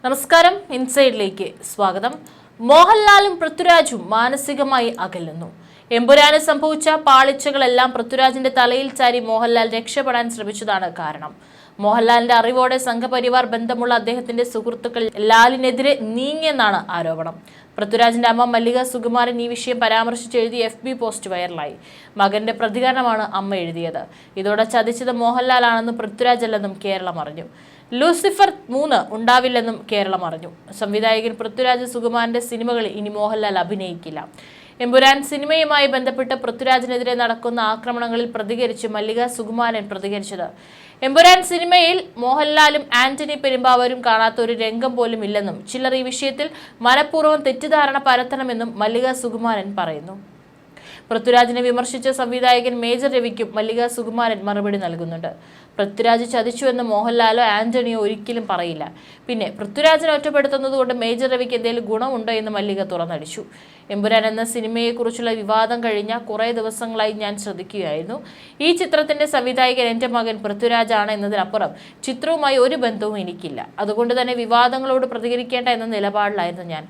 നമസ്കാരം, ഇൻസൈഡിലേക്ക് സ്വാഗതം. മോഹൻലാലും പൃഥ്വിരാജും മാനസികമായി അകലുന്നു. എമ്പുരാന് സംഭവിച്ച പാളിച്ചകളെല്ലാം പൃഥ്വിരാജിന്റെ തലയിൽ ചാരി മോഹൻലാൽ രക്ഷപ്പെടാൻ ശ്രമിച്ചതാണ് കാരണം. മോഹൻലാലിന്റെ അറിവോടെ സംഘപരിവാർ ബന്ധമുള്ള അദ്ദേഹത്തിന്റെ സുഹൃത്തുക്കൾ ലാലിനെതിരെ നീങ്ങിയെന്നാണ് ആരോപണം. പൃഥ്വിരാജിന്റെ അമ്മ മല്ലിക സുകുമാരൻ ഈ വിഷയം പരാമർശിച്ച് എഴുതിയ FB പോസ്റ്റ് വൈറലായി. മകന്റെ പ്രതികരണമാണ് അമ്മ എഴുതിയത്. ഇതോടെ ചതിച്ചത് മോഹൻലാലാണെന്നും പൃഥ്വിരാജ് അല്ലെന്നും കേരളം അറിഞ്ഞു. ലൂസിഫർ 3 ഉണ്ടാവില്ലെന്നും കേരളം അറിഞ്ഞു. സംവിധായകൻ പൃഥ്വിരാജ് സുകുമാരന്റെ സിനിമകളിൽ ഇനി മോഹൻലാൽ അഭിനയിക്കില്ല. എമ്പുരാൻ സിനിമയുമായി ബന്ധപ്പെട്ട് പൃഥ്വിരാജിനെതിരെ നടക്കുന്ന ആക്രമണങ്ങളിൽ പ്രതികരിച്ച് മല്ലിക സുകുമാരൻ പ്രതികരിച്ചത്, എമ്പുരാൻ സിനിമയിൽ മോഹൻലാലും ആന്റണി പെരുമ്പാവൂരും കാണാത്ത ഒരു രംഗം പോലും ഇല്ലെന്നും ചിലർ ഈ വിഷയത്തിൽ മനഃപൂർവ്വം തെറ്റിദ്ധാരണ പരത്തണമെന്നും മല്ലിക സുകുമാരൻ പറയുന്നു. പൃഥ്വിരാജിനെ വിമർശിച്ച സംവിധായകൻ മേജർ രവിക്കും മല്ലിക സുകുമാരൻ മറുപടി നൽകുന്നുണ്ട്. പൃഥ്വിരാജ് ചതിച്ചുവെന്ന് മോഹൻലാലോ ആന്റണിയോ ഒരിക്കലും പറയില്ല. പിന്നെ പൃഥ്വിരാജിനെ ഒറ്റപ്പെടുത്തുന്നതുകൊണ്ട് മേജർ രവിക്ക് എന്തെങ്കിലും ഗുണമുണ്ടോ എന്ന് മല്ലിക തുറന്നടിച്ചു. എമ്പുരാൻ എന്ന സിനിമയെക്കുറിച്ചുള്ള വിവാദം കഴിഞ്ഞ കുറേ ദിവസങ്ങളായി ഞാൻ ശ്രദ്ധിക്കുകയായിരുന്നു. ഈ ചിത്രത്തിന്റെ സംവിധായകൻ എൻ്റെ മകൻ പൃഥ്വിരാജാണ് എന്നതിനപ്പുറം ചിത്രവുമായി ഒരു ബന്ധവും എനിക്കില്ല. അതുകൊണ്ട് തന്നെ വിവാദങ്ങളോട് പ്രതികരിക്കേണ്ട എന്ന നിലപാടിലായിരുന്നു ഞാൻ.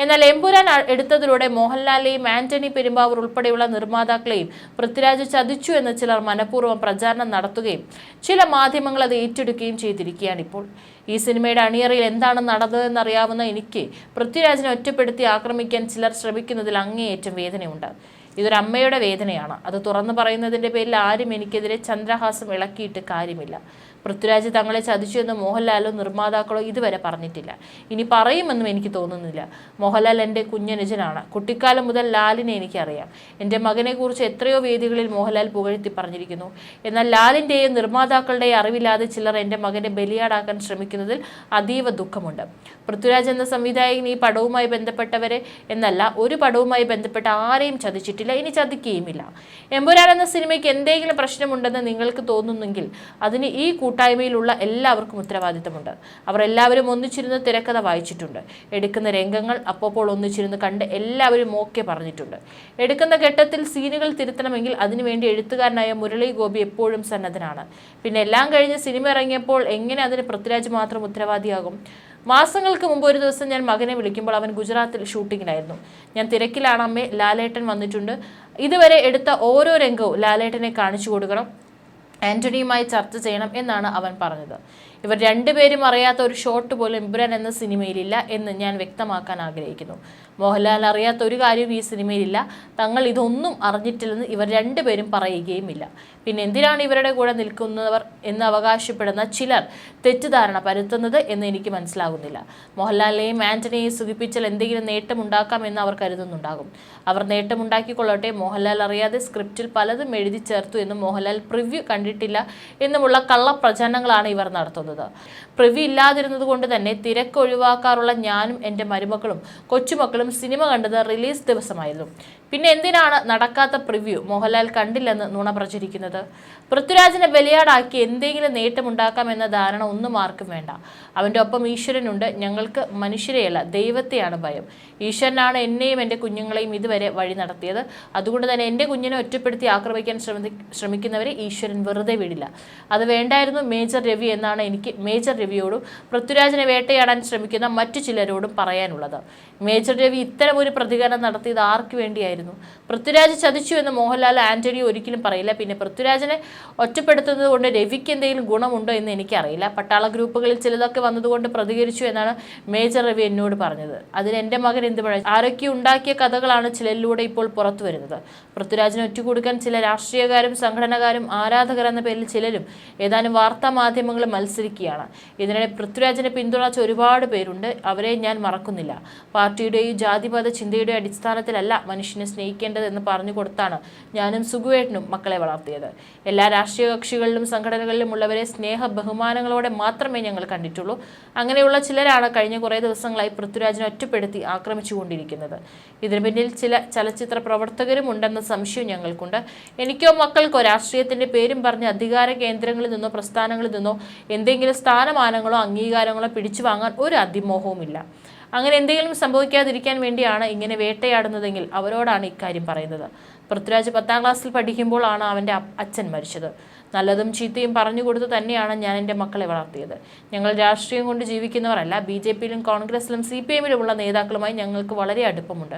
എന്നാൽ എമ്പുരാൻ എടുത്തതിലൂടെ മോഹൻലാലിനെയും ആന്റണി പെരുമ്പാവൂർ ഉൾപ്പെടെയുള്ള നിർമ്മാതാക്കളെയും പൃഥ്വിരാജ് ചതിച്ചു എന്ന് ചിലർ മനഃപൂർവ്വം പ്രചാരണം നടത്തുകയും ചില മാധ്യമങ്ങൾ അത് ഏറ്റെടുക്കുകയും ചെയ്തിരിക്കുകയാണിപ്പോൾ. ഈ സിനിമയുടെ അണിയറയിൽ എന്താണ് നടന്നതെന്നറിയാവുന്ന എനിക്ക് പൃഥ്വിരാജിനെ ഒറ്റപ്പെടുത്തി ആക്രമിക്കാൻ ചിലർ ശ്രമിക്കുന്നതിൽ അങ്ങേയറ്റം വേദനയുണ്ട്. ഇതൊരു അമ്മയുടെ വേദനയാണ്. അത് തുറന്നു പറയുന്നതിൻ്റെ പേരിൽ ആരും എനിക്കെതിരെ ചന്ദ്രഹാസം ഇളക്കിയിട്ട് കാര്യമില്ല. പൃഥ്വിരാജ് തങ്ങളെ ചതിച്ചു എന്ന് മോഹൻലാലോ നിർമ്മാതാക്കളോ ഇതുവരെ പറഞ്ഞിട്ടില്ല. ഇനി പറയുമെന്നും എനിക്ക് തോന്നുന്നില്ല. മോഹൻലാൽ എൻ്റെ കുഞ്ഞനുജനാണ്. കുട്ടിക്കാലം മുതൽ ലാലിനെ എനിക്കറിയാം. എൻ്റെ മകനെക്കുറിച്ച് എത്രയോ വേദികളിൽ മോഹൻലാൽ പുകഴ്ത്തി പറഞ്ഞിരിക്കുന്നു. എന്നാൽ ലാലിൻ്റെയും നിർമ്മാതാക്കളുടെയും അറിവില്ലാതെ ചിലർ എൻ്റെ മകനെ ബലിയാടാക്കാൻ ശ്രമിക്കുന്നതിൽ അതീവ ദുഃഖമുണ്ട്. പൃഥ്വിരാജ് എന്ന സംവിധായകൻ ഈ പടവുമായി ബന്ധപ്പെട്ടവരെ എന്നല്ല, ഒരു പടവുമായി ബന്ധപ്പെട്ട ആരെയും ചതിച്ചിട്ടില്ല, ഇനി ചതിക്കുകയുമില്ല. എമ്പുരാൻ എന്ന സിനിമയ്ക്ക് എന്തെങ്കിലും പ്രശ്നമുണ്ടെന്ന് നിങ്ങൾക്ക് തോന്നുന്നെങ്കിൽ അതിന് ഈ കൂട്ടായ്മയിലുള്ള എല്ലാവർക്കും ഉത്തരവാദിത്തമുണ്ട്. അവർ എല്ലാവരും ഒന്നിച്ചിരുന്ന് തിരക്കഥ വായിച്ചിട്ടുണ്ട്. എടുക്കുന്ന രംഗങ്ങൾ അപ്പോൾ ഒന്നിച്ചിരുന്ന് കണ്ട് എല്ലാവരും ഓക്കെ പറഞ്ഞിട്ടുണ്ട്. എടുക്കുന്ന ഘട്ടത്തിൽ സീനുകൾ തിരുത്തണമെങ്കിൽ അതിനുവേണ്ടി എഴുത്തുകാരനായ മുരളി ഗോപി എപ്പോഴും സന്നദ്ധനാണ്. പിന്നെ എല്ലാം കഴിഞ്ഞ് സിനിമ ഇറങ്ങിയപ്പോൾ എങ്ങനെ അതിന് പൃഥ്വിരാജ് മാത്രം ഉത്തരവാദിയാകും? മാസങ്ങൾക്ക് മുമ്പ് ഒരു ദിവസം ഞാൻ മകനെ വിളിക്കുമ്പോൾ അവൻ ഗുജറാത്തിൽ ഷൂട്ടിങ്ങിലായിരുന്നു. ഞാൻ തിരക്കിലാണ് അമ്മേ, ലാലേട്ടൻ വന്നിട്ടുണ്ട്. ഇതുവരെ എടുത്ത ഓരോ രംഗവും ലാലേട്ടനെ കാണിച്ചു കൊടുക്കണം, ആന്റണിയുമായി ചർച്ച ചെയ്യണം എന്നാണ് അവൻ പറഞ്ഞത്. ഇവർ രണ്ടുപേരും അറിയാത്ത ഒരു ഷോട്ട് പോലും എമ്പുരാൻ എന്ന സിനിമയിലില്ല എന്ന് ഞാൻ വ്യക്തമാക്കാൻ ആഗ്രഹിക്കുന്നു. മോഹൻലാൽ അറിയാത്ത ഒരു കാര്യവും ഈ സിനിമയിലില്ല. തങ്ങൾ ഇതൊന്നും അറിഞ്ഞിട്ടില്ലെന്ന് ഇവർ രണ്ടുപേരും പറയുകയുമില്ല. പിന്നെ എന്തിനാണ് ഇവരുടെ കൂടെ നിൽക്കുന്നവർ എന്ന് അവകാശപ്പെടുന്ന ചിലർ തെറ്റിദ്ധാരണ പരത്തുന്നത് എന്ന് എനിക്ക് മനസ്സിലാകുന്നില്ല. മോഹൻലാലിനെയും ആന്റണിയെയും സുഖിപ്പിച്ചാൽ എന്തെങ്കിലും നേട്ടമുണ്ടാക്കാം എന്ന് അവർ കരുതുന്നുണ്ടാകും. അവർ നേട്ടമുണ്ടാക്കിക്കൊള്ളട്ടെ. മോഹൻലാൽ അറിയാതെ സ്ക്രിപ്റ്റിൽ പലതും എഴുതി ചേർത്തു എന്നും മോഹൻലാൽ പ്രിവ്യൂ കണ്ടിട്ടില്ല എന്നുമുള്ള കള്ളപ്രചരണങ്ങളാണ് ഇവർ നടത്തുന്നത്. പ്രിവ്യൂ ഇല്ലാതിരുന്നത് കൊണ്ട് തന്നെ തിരക്ക് ഒഴിവാക്കാറുള്ള ഞാനും എൻ്റെ മരുമക്കളും കൊച്ചുമക്കളും സിനിമ കണ്ടത് റിലീസ് ദിവസമായിരുന്നു. പിന്നെ എന്തിനാണ് നടക്കാത്ത പ്രിവ്യൂ മോഹൻലാൽ കണ്ടില്ലെന്ന് നുണ പ്രചരിക്കുന്നത്? പൃഥ്വിരാജിനെ ബലിയാടാക്കി എന്തെങ്കിലും നേട്ടമുണ്ടാക്കാമെന്ന ധാരണ ഒന്നും ആർക്കും വേണ്ട. അവൻ്റെ ഒപ്പം ഈശ്വരനുണ്ട്. ഞങ്ങൾക്ക് മനുഷ്യരെയല്ല, ദൈവത്തെയാണ് ഭയം. ഈശ്വരനാണ് എന്നെയും എൻ്റെ കുഞ്ഞുങ്ങളെയും ഇതുവരെ വഴി നടത്തിയത്. അതുകൊണ്ട് തന്നെ എൻ്റെ കുഞ്ഞിനെ ഒറ്റപ്പെടുത്തി ആക്രമിക്കാൻ ശ്രമിക്കുന്നവരെ ഈശ്വരൻ വെറുതെ വിടില്ല. അത് വേണ്ടായിരുന്നു മേജർ രവി എന്നാണ് എനിക്ക് മേജർ രവിയോടും പൃഥ്വിരാജിനെ വേട്ടയാടാൻ ശ്രമിക്കുന്ന മറ്റു ചിലരോടും പറയാനുള്ളത്. മേജർ രവി ഇത്തരം ഒരു പ്രതികരണം നടത്തിയത് ആർക്ക് വേണ്ടിയായിരുന്നു? പൃഥ്വിരാജ് ചതിച്ചു എന്ന് മോഹൻലാൽ ആന്റണിയോ ഒരിക്കലും പറയില്ല. പിന്നെ പൃഥ്വിരാജിനെ ഒറ്റപ്പെടുത്തുന്നത് കൊണ്ട് രവിക്ക് എന്തെങ്കിലും ഗുണമുണ്ടോ എന്ന് എനിക്കറിയില്ല. പട്ടാള ഗ്രൂപ്പുകളിൽ ചിലതൊക്കെ വന്നതുകൊണ്ട് പ്രതികരിച്ചു എന്നാണ് മേജർ രവി എന്നോട് പറഞ്ഞത്. അതിന് എൻ്റെ മകൻ എന്ത് പഴ ആരൊക്കെ ഉണ്ടാക്കിയ കഥകളാണ് ചിലരിലൂടെ ഇപ്പോൾ പുറത്തു വരുന്നത്. പൃഥ്വിരാജിനെ ഒറ്റുകൊടുക്കാൻ ചില രാഷ്ട്രീയക്കാരും സംഘടനക്കാരും ആരാധകർ എന്ന പേരിൽ ചിലരും ഏതാനും വാർത്താ മാധ്യമങ്ങൾ മത്സരിക്കുകയാണ്. ഇതിനിടെ പൃഥ്വിരാജിനെ പിന്തുണച്ച ഒരുപാട് പേരുണ്ട്. അവരെ ഞാൻ മറക്കുന്നില്ല. പാർട്ടിയുടെയും ജാതിമത ചിന്തയുടെ അടിസ്ഥാനത്തിലല്ല മനുഷ്യനെ സ്നേഹിക്കേണ്ടതെന്ന് പറഞ്ഞു കൊടുത്താണ് ഞാനും സുഖുവേട്ടനും മക്കളെ വളർത്തിയത്. എല്ലാ രാഷ്ട്രീയ കക്ഷികളിലും സംഘടനകളിലും ഉള്ളവരെ സ്നേഹ ബഹുമാനങ്ങളോടെ മാത്രമേ ഞങ്ങൾ കണ്ടിട്ടുള്ളൂ. അങ്ങനെയുള്ള ചിലരാണ് കഴിഞ്ഞ കുറേ ദിവസങ്ങളായി പൃഥ്വിരാജിനെ ഒറ്റപ്പെടുത്തി ആക്രമിച്ചുകൊണ്ടിരിക്കുന്നത്. ഇതിനു പിന്നിൽ ചില ചലച്ചിത്ര പ്രവർത്തകരും ഉണ്ടെന്ന സംശയം ഞങ്ങൾക്കുണ്ട്. എനിക്കോ മക്കൾക്കോ രാഷ്ട്രീയത്തിന്റെ പേരും പറഞ്ഞ് അധികാര കേന്ദ്രങ്ങളിൽ നിന്നോ പ്രസ്ഥാനങ്ങളിൽ നിന്നോ എന്തെങ്കിലും സ്ഥാനമാനങ്ങളോ അംഗീകാരങ്ങളോ പിടിച്ചു വാങ്ങാൻ ഒരു അതിമോഹവുമില്ല. അങ്ങനെ എന്തെങ്കിലും സംഭവിക്കാതിരിക്കാൻ വേണ്ടിയാണ് ഇങ്ങനെ വേട്ടയാടുന്നതെങ്കിൽ അവരോടാണ് ഇക്കാര്യം പറയുന്നത്. പൃഥ്വിരാജ് 10ാം ക്ലാസ്സിൽ പഠിക്കുമ്പോഴാണ് അവൻ്റെ അച്ഛൻ മരിച്ചത്. നല്ലതും ചീത്തയും പറഞ്ഞുകൊടുത്ത് തന്നെയാണ് ഞാൻ എൻ്റെ മക്കളെ വളർത്തിയത്. ഞങ്ങൾ രാഷ്ട്രീയം കൊണ്ട് ജീവിക്കുന്നവരല്ല. BJPയിലും കോൺഗ്രസിലും CPIMലുമുള്ള നേതാക്കളുമായി ഞങ്ങൾക്ക് വളരെ അടുപ്പമുണ്ട്.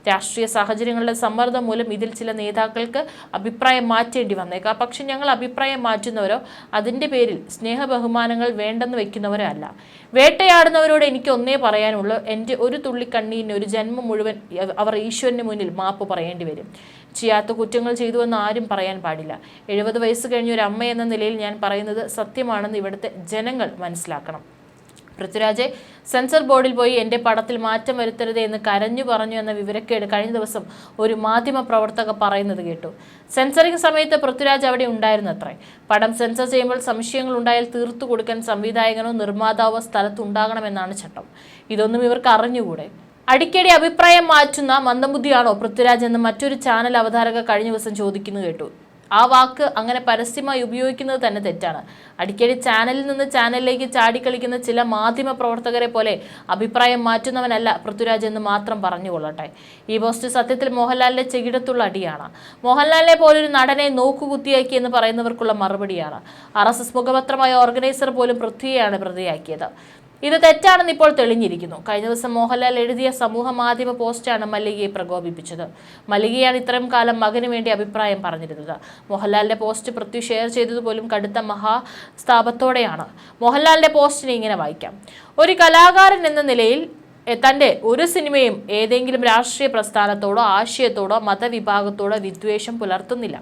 രാഷ്ട്രീയ സാഹചര്യങ്ങളുടെ സമ്മർദ്ദം മൂലം ഇതിൽ ചില നേതാക്കൾക്ക് അഭിപ്രായം മാറ്റേണ്ടി വന്നേക്കാം. പക്ഷെ ഞങ്ങൾ അഭിപ്രായം മാറ്റുന്നവരോ അതിൻ്റെ പേരിൽ സ്നേഹബഹുമാനങ്ങൾ വേണ്ടെന്ന് വെക്കുന്നവരോ അല്ല. വേട്ടയാടുന്നവരോട് എനിക്ക് ഒന്നേ പറയാനുള്ളൂ, എൻ്റെ ഒരു തുള്ളി കണ്ണീരിന് ഒരു ജന്മം മുഴുവൻ അവർ ഈശ്വരന് മുന്നിൽ മാപ്പ് പറയേണ്ടി വരും. ചെയ്യാത്ത കുറ്റങ്ങൾ ചെയ്തുവെന്ന് ആരും പറയാൻ പാടില്ല. 70 വയസ്സ് കഴിഞ്ഞ ഒരു അമ്മ എന്ന നിലയിൽ ഞാൻ പറയുന്നത് സത്യമാണെന്ന് ഇവിടുത്തെ ജനങ്ങൾ മനസ്സിലാക്കണം. പൃഥ്വിരാജെ സെൻസർ ബോർഡിൽ പോയി എൻ്റെ പടത്തിൽ മാറ്റം വരുത്തരുതേ എന്ന് കരഞ്ഞു പറഞ്ഞു എന്ന വിവരക്കേട് കഴിഞ്ഞ ദിവസം ഒരു മാധ്യമ പ്രവർത്തക പറയുന്നത് കേട്ടു. സെൻസറിംഗ് സമയത്ത് പൃഥ്വിരാജ് അവിടെ ഉണ്ടായിരുന്നത്രേ. പടം സെൻസർ ചെയ്യുമ്പോൾ സംശയങ്ങൾ ഉണ്ടായാൽ തീർത്തു കൊടുക്കാൻ സംവിധായകനോ നിർമ്മാതാവോ സ്ഥലത്തുണ്ടാകണമെന്നാണ് ചട്ടം. ഇതൊന്നും ഇവർക്ക് അറിഞ്ഞുകൂടെ? അടിക്കടി അഭിപ്രായം മാറ്റുന്ന മന്ദബുദ്ധിയാണോ പൃഥ്വിരാജ് എന്ന് മറ്റൊരു ചാനൽ അവതാരക കഴിഞ്ഞ ദിവസം ചോദിക്കുന്നു കേട്ടു. ആ വാക്ക് അങ്ങനെ പരസ്യമായി ഉപയോഗിക്കുന്നത് തന്നെ തെറ്റാണ്. അടിക്കടി ചാനലിൽ നിന്ന് ചാനലിലേക്ക് ചാടിക്കളിക്കുന്ന ചില മാധ്യമ പ്രവർത്തകരെ പോലെ അഭിപ്രായം മാറ്റുന്നവനല്ല പൃഥ്വിരാജ് എന്ന് മാത്രം പറഞ്ഞുകൊള്ളട്ടെ. ഈ പോസ്റ്റ് സത്യത്തിൽ മോഹൻലാലിന്റെ ചെകിടത്തുള്ള അടിയാണ്. മോഹൻലാലിനെ പോലൊരു നടനെ നോക്കുകുത്തിയാക്കി എന്ന് പറയുന്നവർക്കുള്ള മറുപടിയാണ്. RSS മുഖപത്രമായ ഓർഗനൈസർ പോലും പൃഥ്വിയെയാണ് പ്രതിയാക്കിയത്. ഇത് തെറ്റാണെന്ന് ഇപ്പോൾ തെളിഞ്ഞിരിക്കുന്നു. കഴിഞ്ഞ ദിവസം മോഹൻലാൽ എഴുതിയ സമൂഹ മാധ്യമ പോസ്റ്റാണ് മല്ലികയെ പ്രകോപിപ്പിച്ചത്. മല്ലികയാണ് ഇത്രയും കാലം മകന് വേണ്ടി അഭിപ്രായം പറഞ്ഞിരുന്നത്. മോഹൻലാലിന്റെ പോസ്റ്റ് പൃഥ്വി ഷെയർ ചെയ്തതുപോലും കടുത്ത മഹാസ്ഥാപത്തോടെയാണ്. മോഹൻലാലിന്റെ പോസ്റ്റിനെ ഇങ്ങനെ വായിക്കാം: ഒരു കലാകാരൻ എന്ന നിലയിൽ തൻ്റെ ഒരു സിനിമയും ഏതെങ്കിലും രാഷ്ട്രീയ പ്രസ്ഥാനത്തോടോ ആശയത്തോടോ മതവിഭാഗത്തോടോ വിദ്വേഷം പുലർത്തുന്നില്ല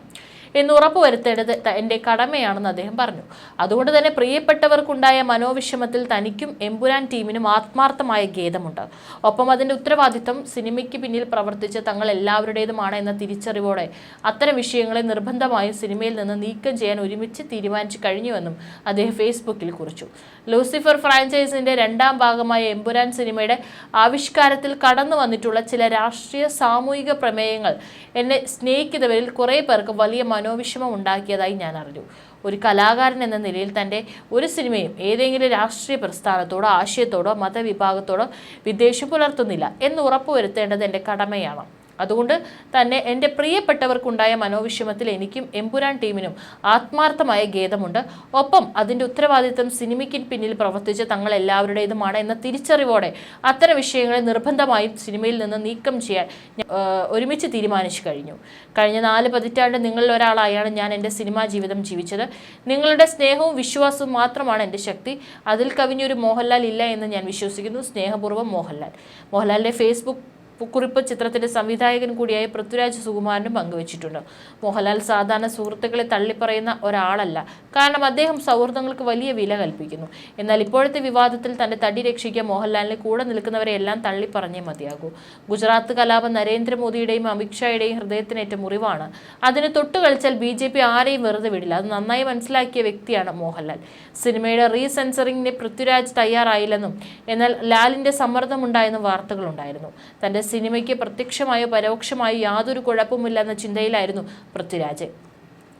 എന്ന് ഉറപ്പുവരുത്തേണ്ടത് എൻ്റെ കടമയാണെന്ന് അദ്ദേഹം പറഞ്ഞു. അതുകൊണ്ട് തന്നെ പ്രിയപ്പെട്ടവർക്കുണ്ടായ മനോവിഷമത്തിൽ തനിക്കും എമ്പുരാൻ ടീമിനും ആത്മാർത്ഥമായ ഖേദമുണ്ട്. ഒപ്പം അതിൻ്റെ ഉത്തരവാദിത്തം സിനിമയ്ക്ക് പിന്നിൽ പ്രവർത്തിച്ച് തങ്ങൾ എല്ലാവരുടേതുമാണ് എന്ന തിരിച്ചറിവോടെ അത്തരം വിഷയങ്ങളെ നിർബന്ധമായും സിനിമയിൽ നിന്ന് നീക്കം ചെയ്യാൻ ഒരുമിച്ച് തീരുമാനിച്ചു കഴിഞ്ഞുവെന്നും അദ്ദേഹം ഫേസ്ബുക്കിൽ കുറിച്ചു. ലൂസിഫർ ഫ്രാഞ്ചൈസിന്റെ 2ാം ഭാഗമായ എമ്പുരാൻ സിനിമയുടെ ആവിഷ്കാരത്തിൽ കടന്നു വന്നിട്ടുള്ള ചില രാഷ്ട്രീയ സാമൂഹിക പ്രമേയങ്ങൾ എന്നെ സ്നേഹിക്കുന്നവരിൽ കുറേ പേർക്ക് വലിയ മനോവിഷമം ഉണ്ടാക്കിയതായി ഞാൻ അറിഞ്ഞു. ഒരു കലാകാരൻ എന്ന നിലയിൽ തൻ്റെ ഒരു സിനിമയും ഏതെങ്കിലും രാഷ്ട്രീയ പ്രസ്ഥാനത്തോടോ ആശയത്തോടോ മതവിഭാഗത്തോടോ വിദ്വേഷം പുലർത്തുന്നില്ല എന്ന് ഉറപ്പുവരുത്തേണ്ടത് എൻ്റെ കടമയാണ്. അതുകൊണ്ട് തന്നെ എൻ്റെ പ്രിയപ്പെട്ടവർക്കുണ്ടായ മനോവിഷമത്തിൽ എനിക്കും എമ്പുരാൻ ടീമിനും ആത്മാർത്ഥമായ ഖേദമുണ്ട്. ഒപ്പം അതിൻ്റെ ഉത്തരവാദിത്തം സിനിമയ്ക്ക് പിന്നിൽ പ്രവർത്തിച്ച് തങ്ങൾ എല്ലാവരുടേതുമാണ് എന്ന തിരിച്ചറിവോടെ അത്തരം വിഷയങ്ങളെ നിർബന്ധമായും സിനിമയിൽ നിന്ന് നീക്കം ചെയ്യാൻ ഒരുമിച്ച് തീരുമാനിച്ചു കഴിഞ്ഞു. കഴിഞ്ഞ 4 പതിറ്റാണ്ട് നിങ്ങളിൽ ഒരാളായാണ് ഞാൻ എൻ്റെ സിനിമാ ജീവിതം ജീവിച്ചത്. നിങ്ങളുടെ സ്നേഹവും വിശ്വാസവും മാത്രമാണ് എൻ്റെ ശക്തി. അതിൽ കവിഞ്ഞൊരു മോഹൻലാൽ ഇല്ല എന്ന് ഞാൻ വിശ്വസിക്കുന്നു. സ്നേഹപൂർവ്വം മോഹൻലാൽ. മോഹൻലാലിൻ്റെ ഫേസ്ബുക്ക് കുറിപ്പ് ചിത്രത്തിന്റെ സംവിധായകൻ കൂടിയായ പൃഥ്വിരാജ് സുകുമാരനും പങ്കുവച്ചിട്ടുണ്ട്. മോഹൻലാൽ സാധാരണ സുഹൃത്തുക്കളെ തള്ളിപ്പറയുന്ന ഒരാളല്ല. കാരണം അദ്ദേഹം സൗഹൃദങ്ങൾക്ക് വലിയ വില കൽപ്പിക്കുന്നു. എന്നാൽ ഇപ്പോഴത്തെ വിവാദത്തിൽ തന്റെ തടി രക്ഷിക്കാൻ മോഹൻലാലിന് കൂടെ നിൽക്കുന്നവരെ എല്ലാം തള്ളിപ്പറഞ്ഞേ മതിയാകൂ. ഗുജറാത്ത് കലാപം നരേന്ദ്രമോദിയുടെയും അമിത്ഷായുടെയും ഹൃദയത്തിനേറ്റ മുറിവാണ്. അതിന് തൊട്ടു കളിച്ചാൽ BJP ആരെയും വെറുതെ വിടില്ല. അത് നന്നായി മനസ്സിലാക്കിയ വ്യക്തിയാണ് മോഹൻലാൽ. സിനിമയുടെ റീസെൻസറിങ്ങിന് പൃഥ്വിരാജ് തയ്യാറായില്ലെന്നും എന്നാൽ ലാലിന്റെ സമ്മർദ്ദമുണ്ടായെന്നും വാർത്തകളുണ്ടായിരുന്നു. തന്റെ സിനിമയ്ക്ക് പ്രത്യക്ഷമായോ പരോക്ഷമായോ യാതൊരു കുഴപ്പമില്ലെന്ന ചിന്തയിലായിരുന്നു പൃഥ്വിരാജ്.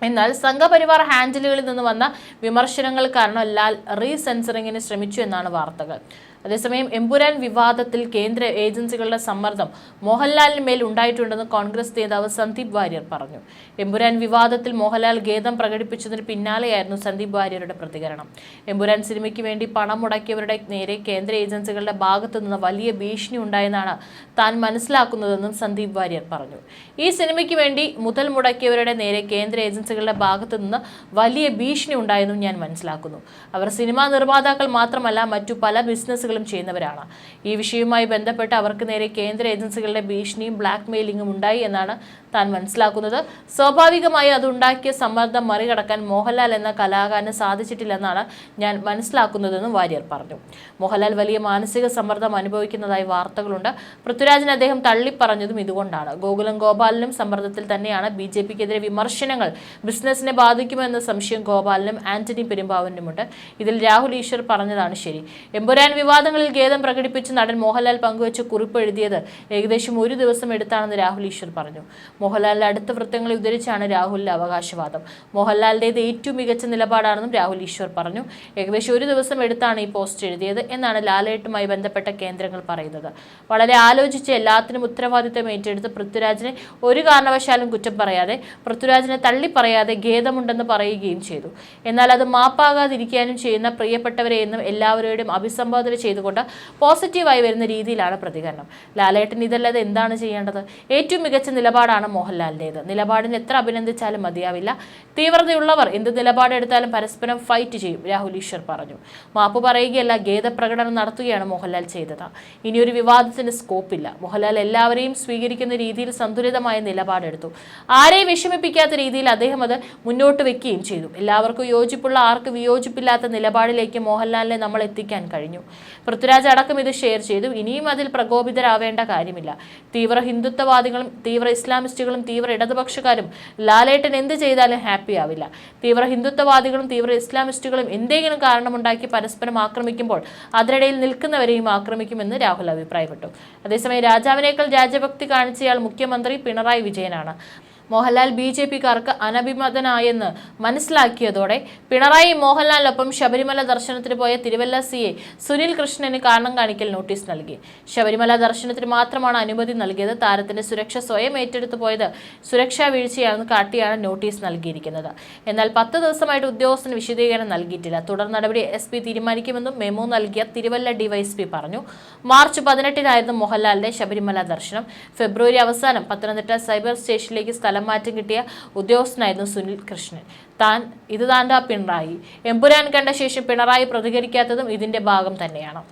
എന്നാൽ സംഘപരിവാർ ഹാൻഡിലുകളിൽ നിന്ന് വന്ന വിമർശനങ്ങൾ കാരണം ലാൽ റീസെൻസറിങ്ങിന് ശ്രമിച്ചു എന്നാണ് വാർത്തകൾ. അതേസമയം എമ്പുരാൻ വിവാദത്തിൽ കേന്ദ്ര ഏജൻസികളുടെ സമ്മർദ്ദം മോഹൻലാലിന് മേൽ ഉണ്ടായിട്ടുണ്ടെന്ന് കോൺഗ്രസ് നേതാവ് സന്ദീപ് വാര്യർ പറഞ്ഞു. എമ്പുരാൻ വിവാദത്തിൽ മോഹൻലാൽ ഖേദം പ്രകടിപ്പിച്ചതിന് പിന്നാലെയായിരുന്നു സന്ദീപ് വാര്യരുടെ പ്രതികരണം. എമ്പുരാൻ സിനിമയ്ക്ക് വേണ്ടി പണം മുടക്കിയവരുടെ നേരെ കേന്ദ്ര ഏജൻസികളുടെ ഭാഗത്തു നിന്ന് വലിയ ഭീഷണി ഉണ്ടായെന്നാണ് താൻ മനസ്സിലാക്കുന്നതെന്നും സന്ദീപ് വാര്യർ പറഞ്ഞു. ഈ സിനിമയ്ക്ക് വേണ്ടി മുതൽ മുടക്കിയവരുടെ നേരെ കേന്ദ്ര ഏജൻസികളുടെ ഭാഗത്തു നിന്ന് വലിയ ഭീഷണി ഉണ്ടായെന്നും ഞാൻ മനസ്സിലാക്കുന്നു. അവർ സിനിമാ നിർമ്മാതാക്കൾ മാത്രമല്ല മറ്റു പല ബിസിനസ്സുകൾ ചെയ്യുന്നവരാണ്. ഈ വിഷയവുമായി ബന്ധപ്പെട്ട് അവർക്ക് നേരെ കേന്ദ്ര ഏജൻസികളുടെ ഭീഷണിയും ബ്ലാക്ക് മെയിലിംഗും ഉണ്ടായി എന്നാണ് താൻ മനസ്സിലാക്കുന്നത്. സ്വാഭാവികമായി അതുണ്ടാക്കിയ സമ്മർദ്ദം മറികടക്കാൻ മോഹൻലാൽ എന്ന കലാകാരന് സാധിച്ചിട്ടില്ലെന്നാണ് ഞാൻ മനസ്സിലാക്കുന്നതെന്നും വാര്യർ പറഞ്ഞു. മോഹൻലാൽ വലിയ മാനസിക സമ്മർദ്ദം അനുഭവിക്കുന്നതായി വാർത്തകളുണ്ട്. പൃഥ്വിരാജിനെ അദ്ദേഹം തള്ളിപ്പറഞ്ഞതും ഇതുകൊണ്ടാണ്. ഗോകുലം ഗോപാലനും സമ്മർദ്ദത്തിൽ തന്നെയാണ്. BJPക്കെതിരെ വിമർശനങ്ങൾ ബിസിനസിനെ ബാധിക്കുമെന്ന സംശയം ഗോപാലനും ആന്റണി പെരുമ്പാവൂരിനുമുണ്ട്. ഇതിൽ രാഹുൽ ഈശ്വർ പറഞ്ഞതാണ് ശരി. എമ്പുരാൻ വിവാദം വിവാദങ്ങളിൽ ഖേദം പ്രകടിപ്പിച്ച് നടൻ മോഹൻലാൽ പങ്കുവച്ച കുറിപ്പ് എഴുതിയത് ഏകദേശം 1 ദിവസം എടുത്താണെന്ന് രാഹുൽ ഈശ്വർ പറഞ്ഞു. മോഹൻലാലിന്റെ അടുത്ത വൃത്തങ്ങളെ ഉദ്ധരിച്ചാണ് രാഹുലിന്റെ അവകാശവാദം. മോഹൻലാലിന്റേത് ഏറ്റവും മികച്ച നിലപാടാണെന്നും രാഹുൽ ഈശ്വർ പറഞ്ഞു. ഏകദേശം 1 ദിവസം എടുത്താണ് ഈ പോസ്റ്റ് എഴുതിയത് എന്നാണ് ലാലേട്ടുമായി ബന്ധപ്പെട്ട കേന്ദ്രങ്ങൾ പറയുന്നത്. വളരെ ആലോചിച്ച് എല്ലാത്തിനും ഉത്തരവാദിത്തം ഏറ്റെടുത്ത് പൃഥ്വിരാജിനെ ഒരു കാരണവശാലും കുറ്റം പറയാതെ, പൃഥ്വിരാജിനെ തള്ളിപ്പറയാതെ ഖേദമുണ്ടെന്ന് പറയുകയും ചെയ്തു. എന്നാൽ അത് മാപ്പാകാതിരിക്കാനും ചെയ്യുന്ന പ്രിയപ്പെട്ടവരെ എന്നും എല്ലാവരോടും അഭിസംബോധന ചെയ്തുകൊണ്ട് പോസിറ്റീവായി വരുന്ന രീതിയിലാണ് പ്രതികരണം. ലാലേട്ടൻ ഇതല്ലാതെ എന്താണ് ചെയ്യേണ്ടത്? ഏറ്റവും മികച്ച നിലപാടാണ് മോഹൻലാലിൻ്റേത്. നിലപാടിന് എത്ര അഭിനന്ദിച്ചാലും മതിയാവില്ല. തീവ്രതയുള്ളവർ എന്ത് നിലപാടെടുത്താലും പരസ്പരം ഫൈറ്റ് ചെയ്യും, രാഹുൽ ഈശ്വർ പറഞ്ഞു. മാപ്പ് പറയുകയല്ല, ഖേദപ്രകടനം നടത്തുകയാണ് മോഹൻലാൽ ചെയ്തത്. ഇനിയൊരു വിവാദത്തിന് സ്കോപ്പില്ല. മോഹൻലാൽ എല്ലാവരെയും സ്വീകരിക്കുന്ന രീതിയിൽ സന്തുലിതമായ നിലപാടെടുത്തു. ആരെയും വിഷമിപ്പിക്കാത്ത രീതിയിൽ അദ്ദേഹം അത് മുന്നോട്ട് വെക്കുകയും ചെയ്തു. എല്ലാവർക്കും യോജിപ്പുള്ള, ആർക്ക് വിയോജിപ്പില്ലാത്ത നിലപാടിലേക്ക് മോഹൻലാലിനെ നമ്മൾ എത്തിക്കാൻ കഴിഞ്ഞു. പൃഥ്വിരാജ് അടക്കം ഇത് ഷെയർ ചെയ്തു. ഇനിയും അതിൽ പ്രകോപിതരാവേണ്ട കാര്യമില്ല. തീവ്ര ഹിന്ദുത്വവാദികളും തീവ്ര ഇസ്ലാമിസ്റ്റുകളും തീവ്ര ഇടതുപക്ഷക്കാരും ലാലേട്ടൻ എന്ത് ചെയ്താലും ഹാപ്പി ആവില്ല. തീവ്ര ഹിന്ദുത്വവാദികളും തീവ്ര ഇസ്ലാമിസ്റ്റുകളും എന്തെങ്കിലും കാരണമുണ്ടാക്കി പരസ്പരം ആക്രമിക്കുമ്പോൾ അതിനിടയിൽ നിൽക്കുന്നവരെയും ആക്രമിക്കുമെന്ന് രാഹുൽ അഭിപ്രായപ്പെട്ടു. അതേസമയം രാജാവിനേക്കാൾ രാജഭക്തി കാണിച്ചയാൾ മുഖ്യമന്ത്രി പിണറായി വിജയനാണ്. മോഹൻലാൽ BJP-കാർക്ക് അനഭിമതനായെന്ന് മനസ്സിലാക്കിയതോടെ പിണറായി മോഹൻലാലിനൊപ്പം ശബരിമല ദർശനത്തിന് പോയ തിരുവല്ല CA സുനിൽ കൃഷ്ണന് കാരണം കാണിക്കൽ നോട്ടീസ് നൽകി. ശബരിമല ദർശനത്തിന് മാത്രമാണ് അനുമതി നൽകിയത്. താരത്തിന്റെ സുരക്ഷ സ്വയം ഏറ്റെടുത്തു പോയത് സുരക്ഷാ വീഴ്ചയാണെന്ന് കാട്ടിയാണ് നോട്ടീസ് നൽകിയിരിക്കുന്നത്. എന്നാൽ 10 ദിവസമായിട്ട് ഉദ്യോഗസ്ഥന് വിശദീകരണം നൽകിയിട്ടില്ല. തുടർ നടപടി SP തീരുമാനിക്കുമെന്നും മെമ്മോ നൽകിയ തിരുവല്ല DYSP പറഞ്ഞു. മാർച്ച് 18-നായിരുന്നു മോഹൻലാലിന്റെ ശബരിമല ദർശനം. ഫെബ്രുവരി അവസാനം പത്തനംതിട്ട സൈബർ സ്റ്റേഷനിലേക്ക് മാറ്റം കിട്ടിയ ഉദ്യോഗസ്ഥനായിരുന്നു സുനിൽ കൃഷ്ണൻ. ഇത് താണ്ടാ പിണറായി. എമ്പുരാൻ കണ്ട ശേഷം പിണറായി പ്രതികരിക്കാത്തതും ഇതിന്റെ ഭാഗം തന്നെയാണ്.